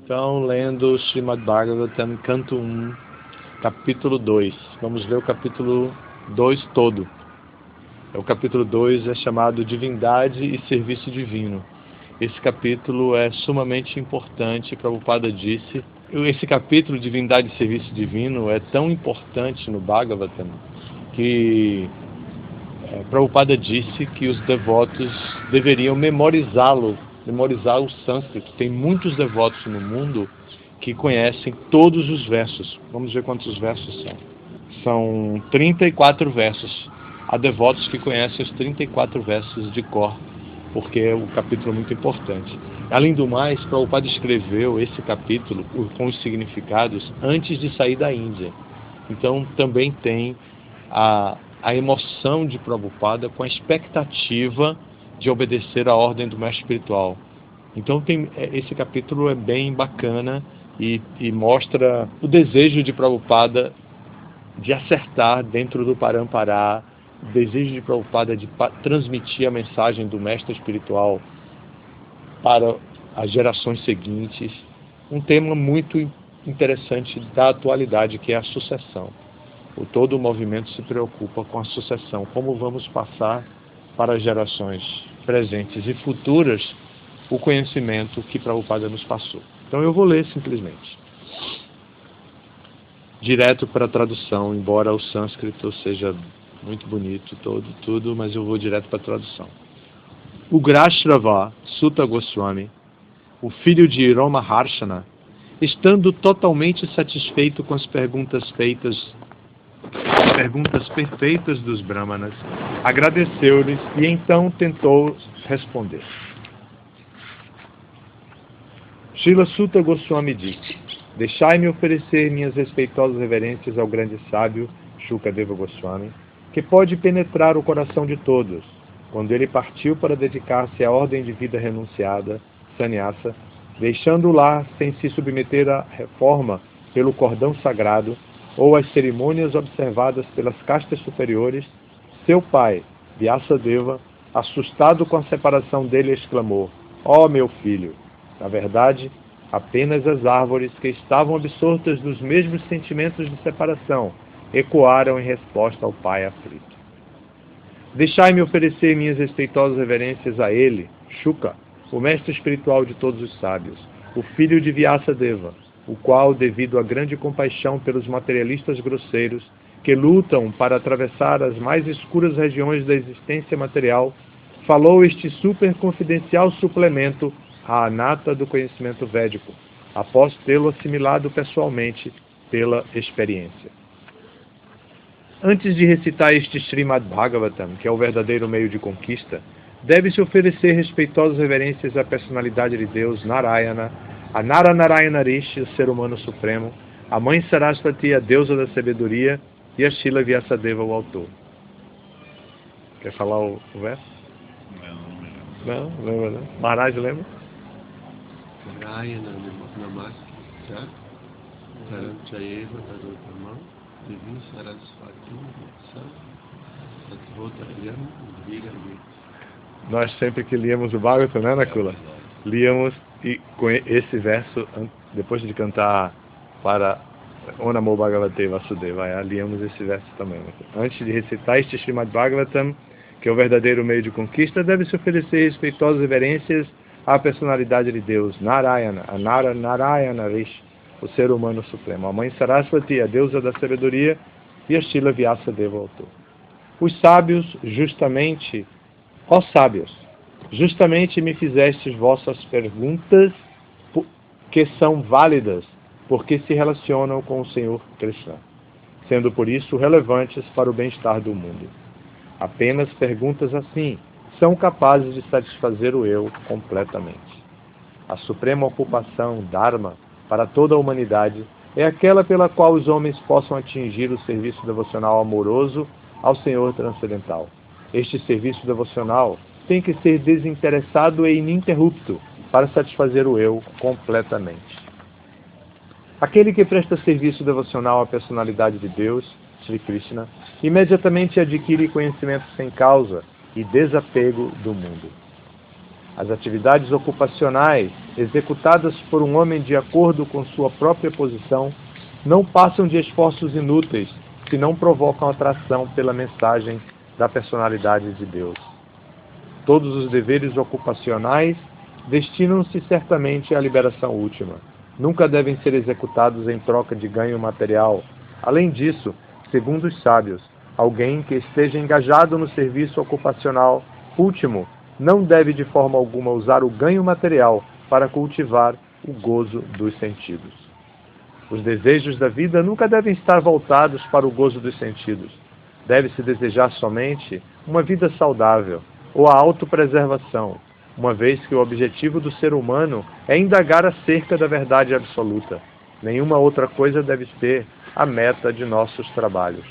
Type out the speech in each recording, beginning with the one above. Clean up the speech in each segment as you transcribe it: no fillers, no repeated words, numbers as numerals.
Então, lendo Srimad Bhagavatam, canto 1, capítulo 2. Vamos ler o capítulo 2 todo. O capítulo 2 é chamado Divindade e Serviço Divino. Esse capítulo é sumamente importante, Prabhupada disse. Esse capítulo, Divindade e Serviço Divino, é tão importante no Bhagavatam que Prabhupada disse que os devotos deveriam memorizar o sânscrito. Tem muitos devotos no mundo que conhecem todos os versos. Vamos ver quantos versos são. São 34 versos. Há devotos que conhecem os 34 versos de cor, porque o capítulo é muito importante. Além do mais, Prabhupada escreveu esse capítulo com os significados antes de sair da Índia. Então também tem a emoção de Prabhupada com a expectativa de obedecer à ordem do mestre espiritual. Então esse capítulo é bem bacana e mostra o desejo de Prabhupada de acertar dentro do Parampará, o desejo de Prabhupada de transmitir a mensagem do mestre espiritual para as gerações seguintes. Um tema muito interessante da atualidade, que é a sucessão. Todo o movimento se preocupa com a sucessão, como vamos passar para as gerações presentes e futuras o conhecimento que Prabhupada nos passou. Então eu vou ler simplesmente. Direto para a tradução, embora o sânscrito seja muito bonito, tudo, mas eu vou direto para a tradução. Ugrashrava Sutta Goswami, o filho de Romaharshana, estando totalmente satisfeito com as perguntas perfeitas dos Brahmanas, agradeceu-lhes e então tentou responder. Srila Sutta Goswami disse: deixai-me oferecer minhas respeitosas reverências ao grande sábio Shukadeva Goswami, que pode penetrar o coração de todos. Quando ele partiu para dedicar-se à ordem de vida renunciada, sannyasa, deixando o lar sem se submeter à reforma pelo cordão sagrado ou às cerimônias observadas pelas castas superiores, seu pai, Vyasadeva, assustado com a separação dele, exclamou: ó meu filho! Na verdade, apenas as árvores que estavam absortas nos mesmos sentimentos de separação ecoaram em resposta ao pai aflito. Deixai-me oferecer minhas respeitosas reverências a ele, Shuka, o mestre espiritual de todos os sábios, o filho de Vyasadeva, o qual, devido à grande compaixão pelos materialistas grosseiros que lutam para atravessar as mais escuras regiões da existência material, falou este super confidencial suplemento à anata do conhecimento védico, após tê-lo assimilado pessoalmente pela experiência. Antes de recitar este Srimad Bhagavatam, que é o verdadeiro meio de conquista, deve-se oferecer respeitosas reverências à personalidade de Deus, Narayana, a Naranarayana Rishi, o ser humano supremo, a mãe Sarasvati, a deusa da sabedoria, e a Srila Vyasadeva, o autor. Quer falar o verso? Não, lembra, né? Maharaj, lembra? Narayana Namaskar Taranchayeva Tadotamam Devi Sarasvati Satvotayam Vigami. Nós sempre que líamos o Bhagavatam, né, Nakula? Líamos e com esse verso, depois de cantar para Onamo Bhagavate Vasudevaya, líamos esse verso também. Antes de recitar este Srimad Bhagavatam, que é o verdadeiro meio de conquista, deve-se oferecer respeitosas reverências à personalidade de Deus, Narayana, a Narayana Rishi, o ser humano supremo, a mãe Sarasvati, a deusa da sabedoria, e a Srila Vyasadeva, o autor. Os sábios, justamente, ó sábios, justamente me fizestes vossas perguntas que são válidas, porque se relacionam com o Senhor Krishna, sendo por isso relevantes para o bem-estar do mundo. Apenas perguntas assim são capazes de satisfazer o eu completamente. A suprema ocupação, Dharma, para toda a humanidade, é aquela pela qual os homens possam atingir o serviço devocional amoroso ao Senhor transcendental. Este serviço devocional tem que ser desinteressado e ininterrupto para satisfazer o eu completamente. Aquele que presta serviço devocional à personalidade de Deus, Sri Krishna, imediatamente adquire conhecimento sem causa e desapego do mundo. As atividades ocupacionais executadas por um homem de acordo com sua própria posição não passam de esforços inúteis se não provocam atração pela mensagem da personalidade de Deus. Todos os deveres ocupacionais destinam-se certamente à liberação última. Nunca devem ser executados em troca de ganho material. Além disso, segundo os sábios, alguém que esteja engajado no serviço ocupacional último não deve de forma alguma usar o ganho material para cultivar o gozo dos sentidos. Os desejos da vida nunca devem estar voltados para o gozo dos sentidos. Deve-se desejar somente uma vida saudável ou a autopreservação, uma vez que o objetivo do ser humano é indagar acerca da verdade absoluta. Nenhuma outra coisa deve ser a meta de nossos trabalhos.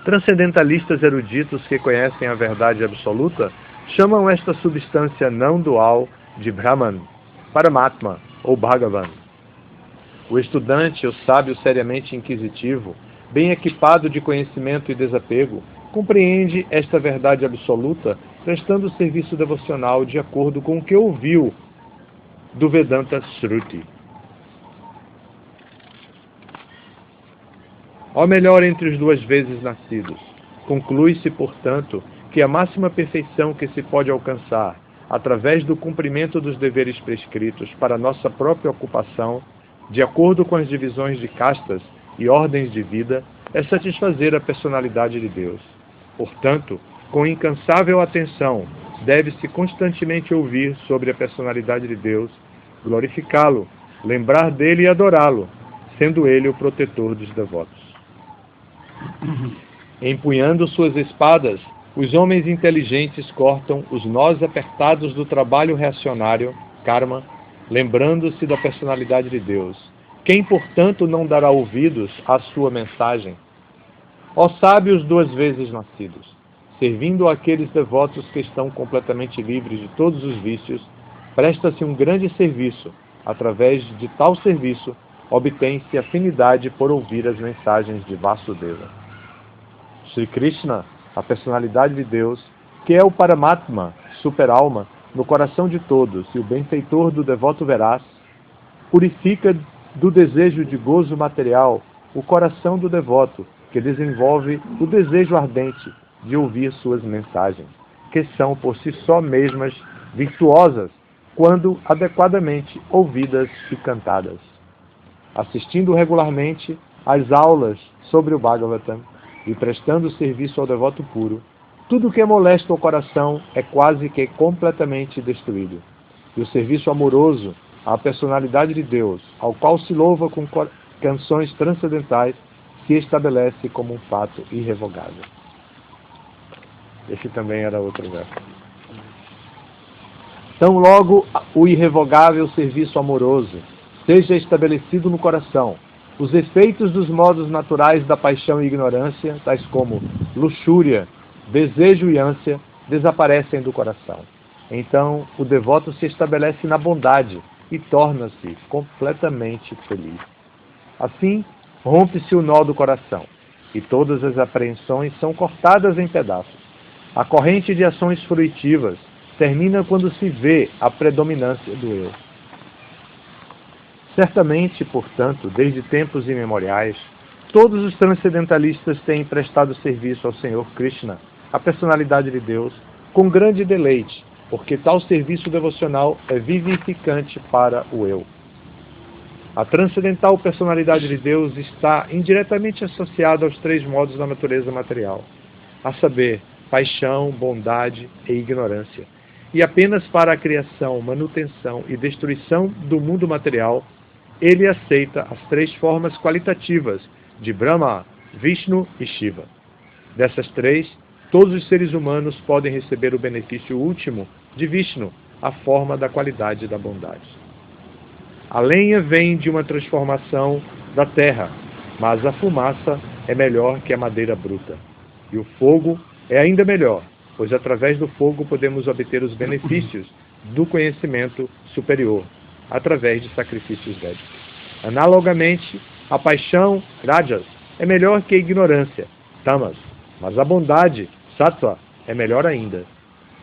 Transcendentalistas eruditos que conhecem a verdade absoluta chamam esta substância não dual de Brahman, Paramatma ou Bhagavan. O estudante, o sábio seriamente inquisitivo, bem equipado de conhecimento e desapego, compreende esta verdade absoluta prestando serviço devocional de acordo com o que ouviu do Vedanta Shruti. Ó melhor entre os duas vezes nascidos, conclui-se, portanto, que a máxima perfeição que se pode alcançar através do cumprimento dos deveres prescritos para nossa própria ocupação, de acordo com as divisões de castas e ordens de vida, é satisfazer a personalidade de Deus. Portanto, com incansável atenção, deve-se constantemente ouvir sobre a personalidade de Deus, glorificá-lo, lembrar dele e adorá-lo, sendo ele o protetor dos devotos. Empunhando suas espadas, os homens inteligentes cortam os nós apertados do trabalho reacionário, karma, lembrando-se da personalidade de Deus. Quem, portanto, não dará ouvidos à sua mensagem? Ó sábios duas vezes nascidos, servindo àqueles devotos que estão completamente livres de todos os vícios, presta-se um grande serviço. Através de tal serviço, obtém-se afinidade por ouvir as mensagens de Vasudeva. Sri Krishna, a personalidade de Deus, que é o Paramatma, super-alma, no coração de todos e o benfeitor do devoto veraz, purifica do desejo de gozo material o coração do devoto, que desenvolve o desejo ardente de ouvir suas mensagens, que são por si só mesmas virtuosas, quando adequadamente ouvidas e cantadas. Assistindo regularmente às aulas sobre o Bhagavatam e prestando serviço ao devoto puro, tudo que molesta o coração é quase que completamente destruído. E o serviço amoroso à personalidade de Deus, ao qual se louva com canções transcendentais, se estabelece como um fato irrevogável. Esse também era outro verso. Tão logo o irrevogável serviço amoroso seja estabelecido no coração, os efeitos dos modos naturais da paixão e ignorância, tais como luxúria, desejo e ânsia, desaparecem do coração. Então, o devoto se estabelece na bondade e torna-se completamente feliz. Assim, rompe-se o nó do coração, e todas as apreensões são cortadas em pedaços. A corrente de ações fruitivas termina quando se vê a predominância do eu. Certamente, portanto, desde tempos imemoriais, todos os transcendentalistas têm prestado serviço ao Senhor Krishna, a personalidade de Deus, com grande deleite, porque tal serviço devocional é vivificante para o eu. A transcendental personalidade de Deus está indiretamente associada aos três modos da natureza material, a saber, paixão, bondade e ignorância. E apenas para a criação, manutenção e destruição do mundo material, ele aceita as três formas qualitativas de Brahma, Vishnu e Shiva. Dessas três, todos os seres humanos podem receber o benefício último de Vishnu, a forma da qualidade da bondade. A lenha vem de uma transformação da terra, mas a fumaça é melhor que a madeira bruta. E o fogo é ainda melhor, pois através do fogo podemos obter os benefícios do conhecimento superior, através de sacrifícios védicos. Analogamente, a paixão, Rajas, é melhor que a ignorância, Tamas, mas a bondade, Sattva, é melhor ainda.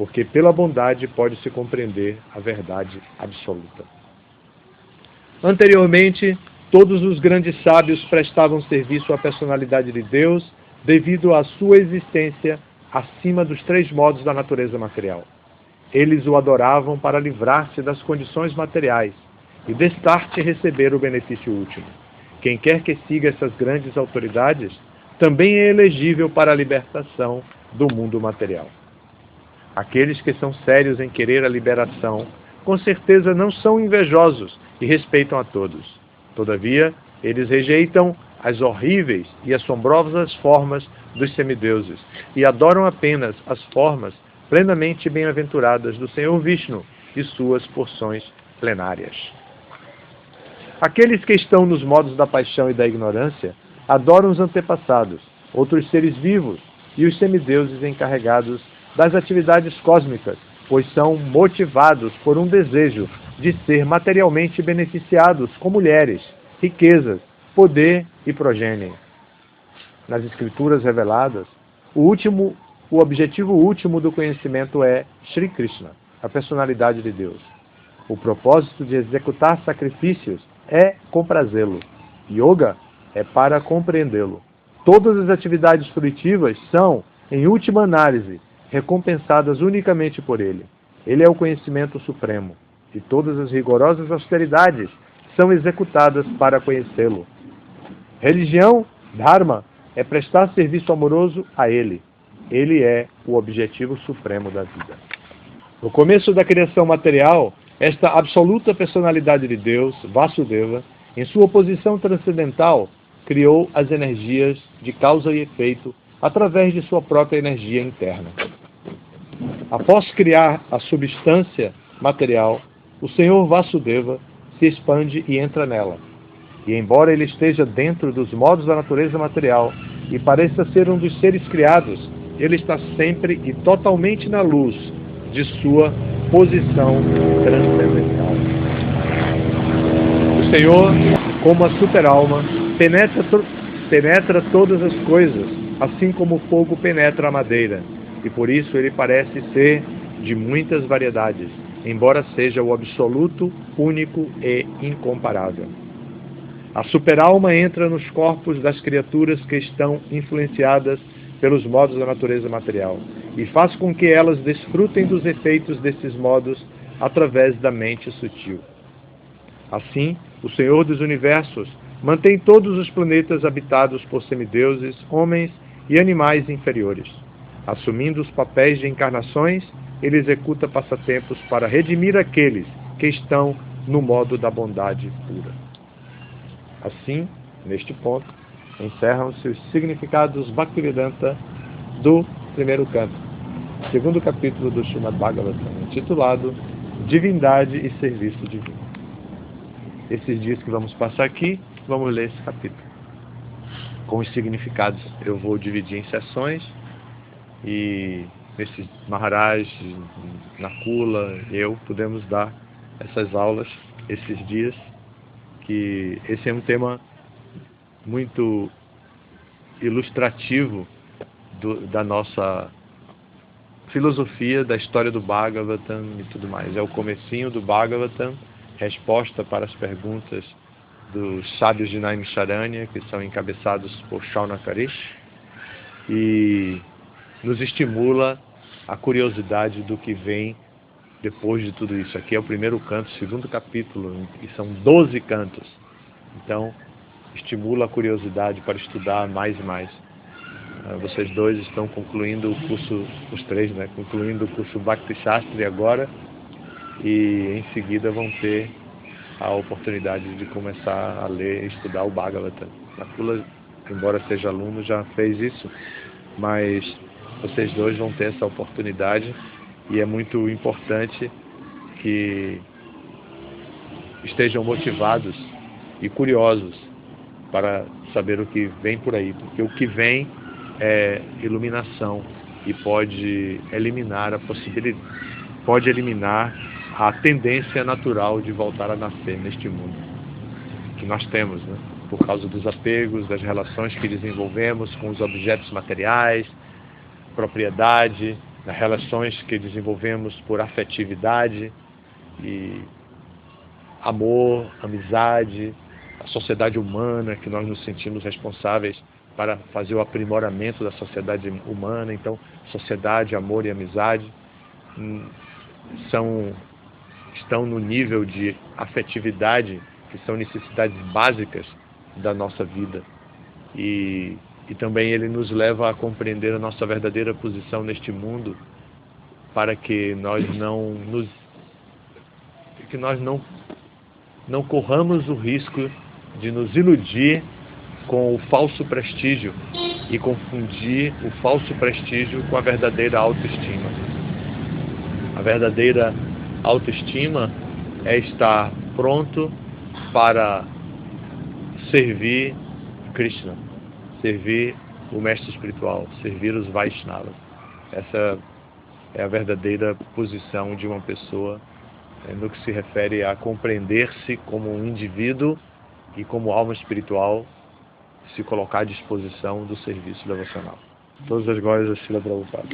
porque pela bondade pode-se compreender a verdade absoluta. Anteriormente, todos os grandes sábios prestavam serviço à personalidade de Deus devido à sua existência acima dos 3 modos da natureza material. Eles o adoravam para livrar-se das condições materiais e destarte receber o benefício último. Quem quer que siga essas grandes autoridades também é elegível para a libertação do mundo material. Aqueles que são sérios em querer a liberação, com certeza não são invejosos e respeitam a todos. Todavia, eles rejeitam as horríveis e assombrosas formas dos semideuses e adoram apenas as formas plenamente bem-aventuradas do Senhor Vishnu e suas porções plenárias. Aqueles que estão nos modos da paixão e da ignorância adoram os antepassados, outros seres vivos e os semideuses encarregados das atividades cósmicas, pois são motivados por um desejo de ser materialmente beneficiados com mulheres, riquezas, poder e progênie. Nas escrituras reveladas, o objetivo último do conhecimento é Shri Krishna, a personalidade de Deus. O propósito de executar sacrifícios é comprazê-lo. Yoga é para compreendê-lo. Todas as atividades fruitivas são, em última análise, recompensadas unicamente por ele. Ele é o conhecimento supremo, e todas as rigorosas austeridades são executadas para conhecê-lo. Religião, dharma, é prestar serviço amoroso a ele. Ele é o objetivo supremo da vida. No começo da criação material, esta absoluta personalidade de Deus, Vasudeva, em sua posição transcendental, criou as energias de causa e efeito através de sua própria energia interna. Após criar a substância material, o Senhor Vasudeva se expande e entra nela. E embora ele esteja dentro dos modos da natureza material e pareça ser um dos seres criados, ele está sempre e totalmente na luz de sua posição transcendental. O Senhor, como a super-alma, penetra todas as coisas, assim como o fogo penetra a madeira, e por isso ele parece ser de muitas variedades, embora seja o absoluto, único e incomparável. A super-alma entra nos corpos das criaturas que estão influenciadas pelos modos da natureza material e faz com que elas desfrutem dos efeitos desses modos através da mente sutil. Assim, o Senhor dos Universos mantém todos os planetas habitados por semideuses, homens e animais inferiores. Assumindo os papéis de encarnações, ele executa passatempos para redimir aqueles que estão no modo da bondade pura. Assim, neste ponto, encerram-se os significados Bhaktivedanta do primeiro canto, segundo capítulo do Srimad Bhagavatam, intitulado Divindade e Serviço Divino. Esses dias que vamos passar aqui, vamos ler esse capítulo. Com os significados eu vou dividir em sessões e esse Maharaj, Nakula, eu podemos dar essas aulas esses dias, que esse é um tema muito ilustrativo da nossa filosofia, da história do Bhagavatam e tudo mais. É o comecinho do Bhagavatam, resposta para as perguntas dos sábios de Naimisharanya, que são encabeçados por Shaunakarish, e nos estimula a curiosidade do que vem depois de tudo isso. Aqui é o primeiro canto, segundo capítulo, e são 12 cantos. Então, estimula a curiosidade para estudar mais e mais. Vocês dois estão concluindo o curso, os três, né? Concluindo o curso Bhakti Shastri agora, e em seguida vão ter a oportunidade de começar a ler e estudar o Bhagavatam. Nakula, embora seja aluno, já fez isso, mas vocês dois vão ter essa oportunidade e é muito importante que estejam motivados e curiosos para saber o que vem por aí, porque o que vem é iluminação e pode eliminar a tendência natural de voltar a nascer neste mundo que nós temos, né? Por causa dos apegos, das relações que desenvolvemos com os objetos materiais, propriedade, nas relações que desenvolvemos por afetividade e amor, amizade, a sociedade humana, que nós nos sentimos responsáveis para fazer o aprimoramento da sociedade humana. Então, sociedade, amor e amizade estão no nível de afetividade, que são necessidades básicas da nossa vida. E também ele nos leva a compreender a nossa verdadeira posição neste mundo, para que nós não corramos o risco de nos iludir com o falso prestígio e confundir o falso prestígio com a verdadeira autoestima. A verdadeira autoestima é estar pronto para servir Krishna, servir o mestre espiritual, servir os Vaishnavas. Essa é a verdadeira posição de uma pessoa no que se refere a compreender-se como um indivíduo e como alma espiritual, se colocar à disposição do serviço devocional. Todas as glórias a Srila Prabhupada.